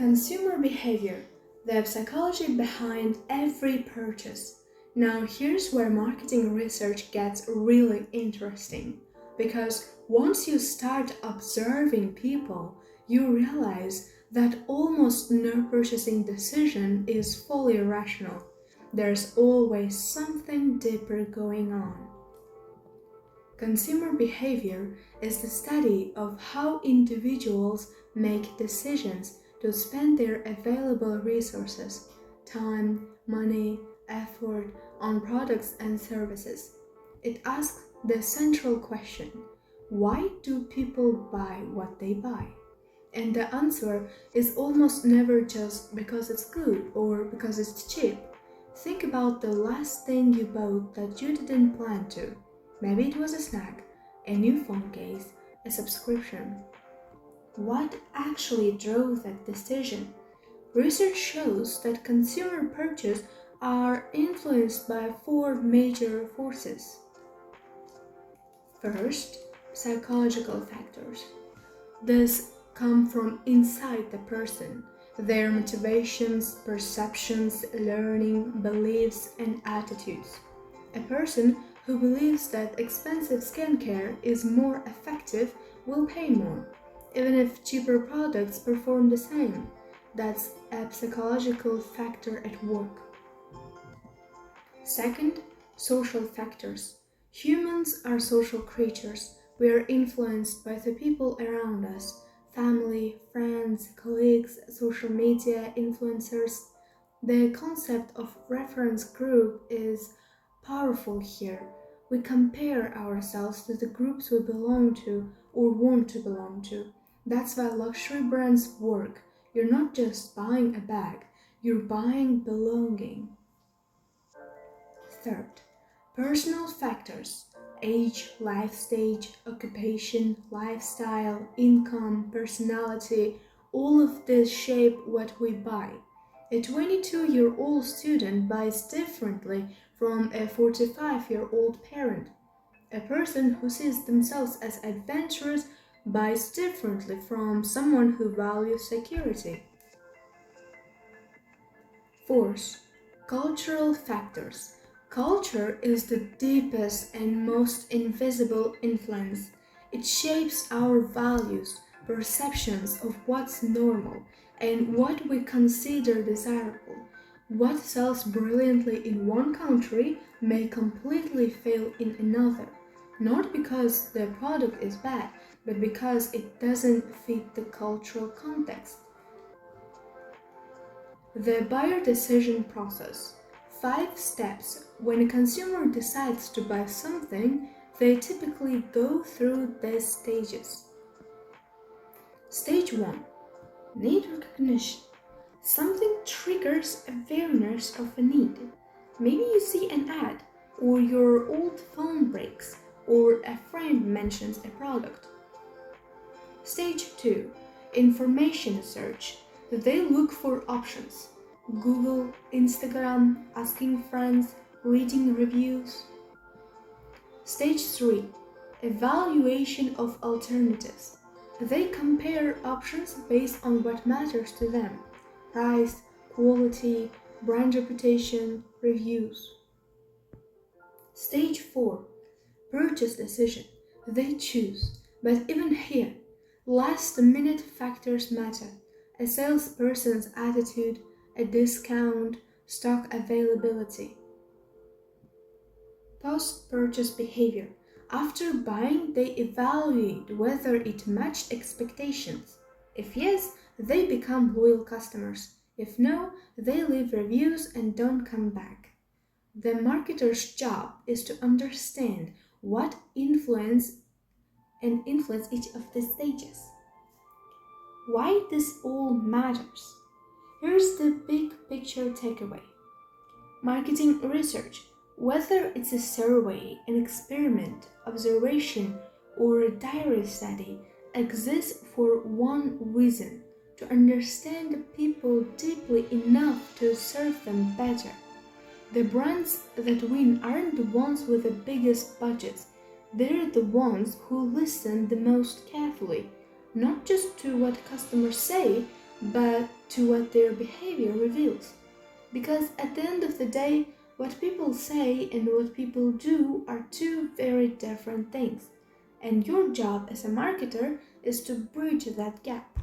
Consumer behavior, the psychology behind every purchase. Now, here's where marketing research gets really interesting. Because once you start observing people, you realize that almost no purchasing decision is fully rational. There's always something deeper going on. Consumer behavior is the study of how individuals make decisions to spend their available resources, time, money, effort on products and services. It asks the central question: why do people buy what they buy? And the answer is almost never just because it's good or because it's cheap. Think about the last thing you bought that you didn't plan to. Maybe it was a snack, a new phone case, a subscription. What actually drove that decision? Research shows that consumer purchases are influenced by four major forces. First, psychological factors. This come from inside the person, their motivations, perceptions, learning, beliefs, and attitudes. A person who believes that expensive skincare is more effective will pay more, even if cheaper products perform the same. That's a psychological factor at work. Second, social factors. Humans are social creatures. We are influenced by the people around us: family, friends, colleagues, social media, influencers. The concept of reference group is powerful here. We compare ourselves to the groups we belong to or want to belong to. That's why luxury brands work. You're not just buying a bag, you're buying belonging. Third, personal factors: age, life stage, occupation, lifestyle, income, personality. All of this shape what we buy. A 22-year-old student buys differently from a 45-year-old parent. A person who sees themselves as adventurous buys differently from someone who values security. Fourth, cultural factors. Culture is the deepest and most invisible influence. It shapes our values, perceptions of what's normal, and what we consider desirable. What sells brilliantly in one country may completely fail in another, not because the product is bad, but because it doesn't fit the cultural context. The buyer decision process. 5 steps. When a consumer decides to buy something, they typically go through these stages. Stage 1. Need recognition. Something triggers awareness of a need. Maybe you see an ad, or your old phone breaks, or a friend mentions a product. Stage 2. Information search. They look for options. Google, Instagram, asking friends, reading reviews. Stage 3. Evaluation of alternatives. They compare options based on what matters to them: price, quality, brand reputation, reviews. Stage 4. Purchase decision. They choose. But even here, last-minute factors matter: a salesperson's attitude, a discount, stock availability. Post-purchase behavior. After buying, they evaluate whether it matched expectations. If yes, they become loyal customers. If no, they leave reviews and don't come back. The marketer's job is to understand what influence each of these stages. Why this all matters? Here's the big picture takeaway. Marketing research, whether it's a survey, an experiment, observation, or a diary study, exists for one reason: to understand people deeply enough to serve them better. The brands that win aren't the ones with the biggest budgets. They're the ones who listen the most carefully, not just to what customers say, but to what their behavior reveals. Because at the end of the day, what people say and what people do are two very different things. And your job as a marketer is to bridge that gap.